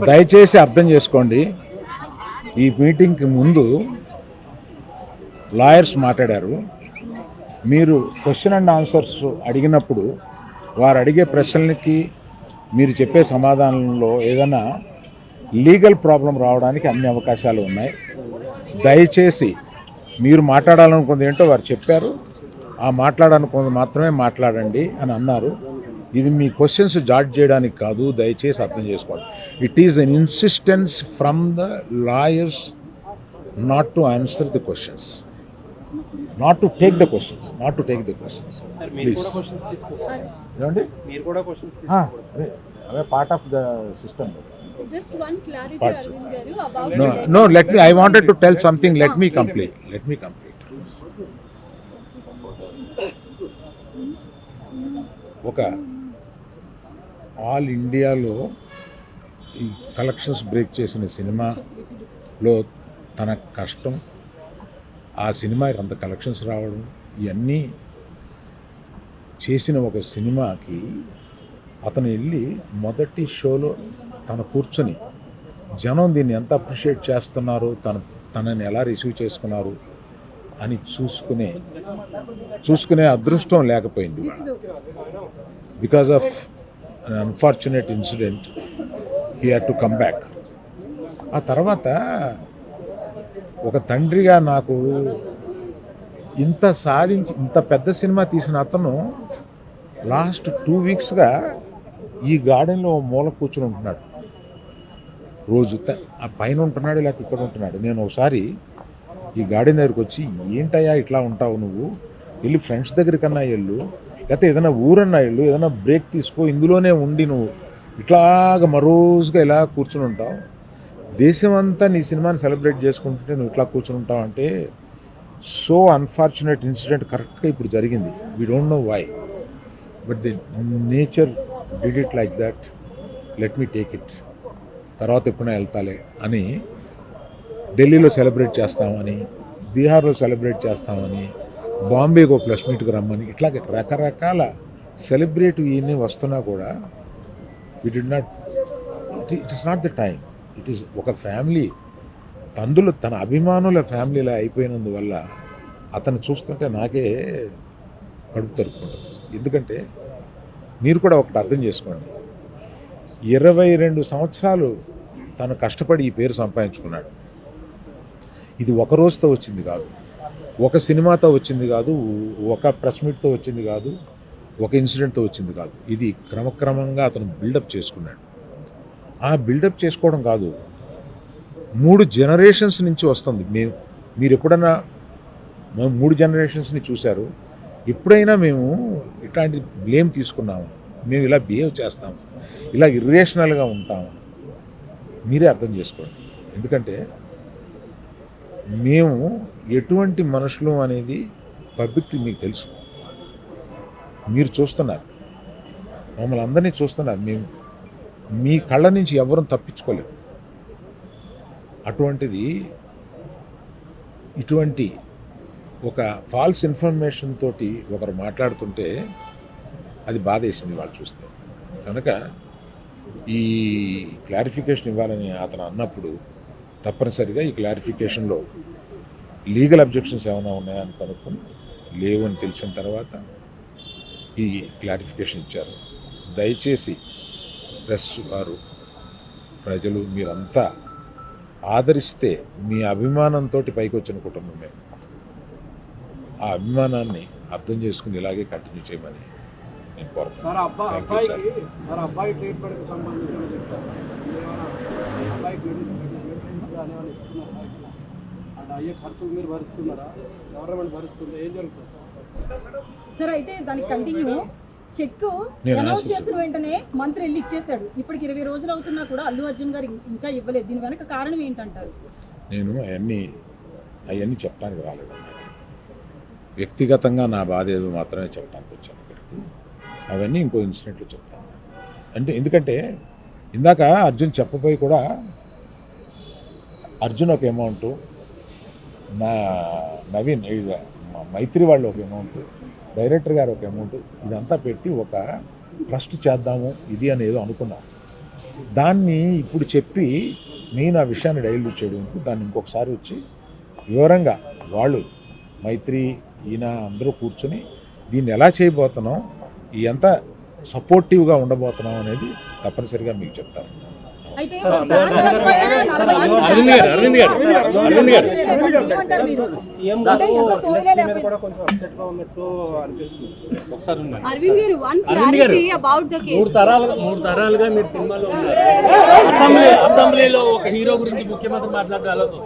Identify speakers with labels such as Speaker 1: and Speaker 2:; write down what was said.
Speaker 1: దయచేసి అర్థం చేసుకోండి, ఈ మీటింగ్కి ముందు లాయర్స్ మాట్లాడారు. మీరు క్వశ్చన్ అండ్ ఆన్సర్స్ అడిగినప్పుడు వారు అడిగే ప్రశ్నలకి మీరు చెప్పే సమాధానంలో ఏదైనా లీగల్ ప్రాబ్లం రావడానికి అన్ని అవకాశాలు ఉన్నాయి. దయచేసి మీరు మాట్లాడాలనుకుంది ఏంటో వారు చెప్పారు, ఆ మాట్లాడాలనుకుంది మాత్రమే మాట్లాడండి అని అన్నారు. ఇది మీ క్వశ్చన్స్ జాడ్జ్ చేయడానికి కాదు, దయచేసి అర్థం చేసుకోండి. It is an insistence from the lawyers not to answer the questions, not to take the questions, please. ఏమండి, అవే part of the system.
Speaker 2: Just one clarity, Arvind garu, about
Speaker 1: No, let me, I wanted to tell something, let me complete. ఒక all ఇండియాలో ఈ collections break చేసిన సినిమాలో తన కష్టం, ఆ సినిమాకి అంత కలెక్షన్స్ రావడం, ఇవన్నీ చేసిన ఒక సినిమాకి అతను వెళ్ళి మొదటి షోలో తను కూర్చొని జనం దీన్ని ఎంత అప్రిషియేట్ చేస్తున్నారు, తనని ఎలా రిసీవ్ చేసుకున్నారు అని చూసుకునే అదృష్టం లేకపోయింది. Because of an unfortunate incident he had to come back. ఆ తర్వాత ఒక తండ్రిగా నాకు ఇంత పెద్ద సినిమా తీసిన అతను లాస్ట్ 2 వీక్స్గా ఈ గార్డెన్లో మూల కూర్చుని ఉంటున్నాడు. రోజు ఆ పైన ఉంటున్నాడు, లేకపోతే ఇక్కడ ఉంటున్నాడు. నేను ఒకసారి ఈ గార్డెన్ దగ్గరికి వచ్చి, ఏంటయ్యా ఇట్లా ఉంటావు నువ్వు, వెళ్ళి ఫ్రెండ్స్ దగ్గరికన్నా వెళ్ళు, లేకపోతే ఏదైనా ఊరన్నా వెళ్ళు, ఏదైనా బ్రేక్ తీసుకో, ఇందులోనే ఉండి నువ్వు ఇట్లాగ మరోజుగా ఇలా కూర్చుని ఉంటావు, దేశం అంతా నీ సినిమాని సెలబ్రేట్ చేసుకుంటుంటే నువ్వు ఇట్లా కూర్చుని ఉంటావు అంటే, సో అన్ఫార్చునేట్ ఇన్సిడెంట్ కరెక్ట్గా ఇప్పుడు జరిగింది. We don't know why, but the nature did it like that, let me take it, తర్వాత ఎప్పుడైనా వెళ్తాలే అని. ఢిల్లీలో సెలబ్రేట్ చేస్తామని, బీహార్లో సెలబ్రేట్ చేస్తామని, బాంబేకి ఒక ప్లస్ మీట్కి రమ్మని, ఇట్లాగే రకరకాల సెలబ్రేట్ ఇవన్నీ వస్తున్నా కూడా it is not the time. It is ఒక ఫ్యామిలీ, తన అభిమానుల ఫ్యామిలీలా అయిపోయినందువల్ల అతను చూస్తుంటే నాకే కడుపు తరుపుకుంటుంది. ఎందుకంటే మీరు కూడా ఒకటి అర్థం చేసుకోండి, 22 సంవత్సరాలు తను కష్టపడి ఈ పేరు సంపాదించుకున్నాడు. ఇది ఒక రోజుతో వచ్చింది కాదు, ఒక సినిమాతో వచ్చింది కాదు, ఒక ప్రెస్ మీట్తో వచ్చింది కాదు, ఒక ఇన్సిడెంట్తో వచ్చింది కాదు. ఇది క్రమక్రమంగా అతను బిల్డప్ చేసుకున్నాడు. ఆ బిల్డప్ చేసుకోవడం కాదు, 3 జనరేషన్స్ నుంచి వస్తుంది. మీరు ఎప్పుడన్నా 3 జనరేషన్స్ని చూశారు? ఎప్పుడైనా మేము ఇట్లాంటి బ్లేమ్ తీసుకున్నాము, మేము ఇలా బిహేవ్ చేస్తాము, ఇలా ఇర్రేషనల్గా ఉంటాము? మీరే అర్థం చేసుకోండి. ఎందుకంటే మేము ఎటువంటి మనుషులు అనేది పబ్లిక్కి మీకు తెలుసు, మీరు చూస్తున్నారు, మమ్మల్ని అందరినీ చూస్తున్నారు. మేము మీ కళ్ళ నుంచి ఎవరూ తప్పించుకోలేము. అటువంటిది ఇటువంటి ఒక ఫాల్స్ ఇన్ఫర్మేషన్ తోటి ఒకరు మాట్లాడుతుంటే అది బాధేసింది వాళ్ళు చూస్తే. కనుక ఈ క్లారిఫికేషన్ ఇవ్వాలని అతను అన్నప్పుడు తప్పనిసరిగా ఈ క్లారిఫికేషన్లో లీగల్ అబ్జెక్షన్స్ ఏమైనా ఉన్నాయని కనుక్కొని లేవని తెలిసిన తర్వాత ఈ క్లారిఫికేషన్ ఇచ్చారు. దయచేసి ప్రెస్ వారు, ప్రజలు మీరంతా ఆదరిస్తే, మీ అభిమానంతో పైకి వచ్చిన కుటుంబమే, ఆ అభిమానాన్ని అర్థం చేసుకుని ఇలాగే కంటిన్యూ చేయమని నేను కోరుతున్నాను.
Speaker 2: సార్ అయితే దానికి కంటిన్యూ చెక్ అనౌన్స్ చేసిన వెంటనే మంత్రి వెళ్ళి ఇచ్చేసాడు. ఇప్పటికి 20 రోజులు అవుతున్నా కూడా అల్లు అర్జున్ గారు ఇంకా ఇవ్వలేదు. దీని వెనక కారణం ఏంటంటారు?
Speaker 1: నేను అవన్నీ చెప్పడానికి రాలేదన్నమాట. వ్యక్తిగతంగా నా బాధ ఏదో మాత్రమే చెప్పడానికి వచ్చాను ఇక్కడికి. అవన్నీ ఇంకో ఇన్సిడెంట్లో చెప్తాను. ఎందుకంటే ఇందాక అర్జున్ చెప్పబోయి కూడా, అర్జున్ ఒక అమౌంటు, నా నవీన్ మైత్రి వాళ్ళు ఒక అమౌంట్, డైరెక్టర్ గారు ఒక అమౌంట్, ఇదంతా పెట్టి ఒక ట్రస్ట్ చేద్దాము ఇది అని ఏదో అనుకున్నాం. దాన్ని ఇప్పుడు చెప్పి నేను ఆ విషయాన్ని డైల్యూట్ చేయడం ఎందుకు, దాన్ని ఇంకొకసారి వచ్చి వివరంగా వాళ్ళు మైత్రి ఈయన అందరూ కూర్చొని దీన్ని ఎలా చేయబోతున్నాం, ఎంత సపోర్టివ్గా ఉండబోతున్నాం అనేది తప్పనిసరిగా మీకు చెప్తాను.
Speaker 2: అయితే
Speaker 3: అరవింద్ గారు one clarity about the case.
Speaker 4: మూడు తరాలుగా మీరు సినిమాలో ఉన్నారు. అసెంబ్లీలో ఒక హీరో గురించి ముఖ్యమంత్రి మాట్లాడే ఆలోచన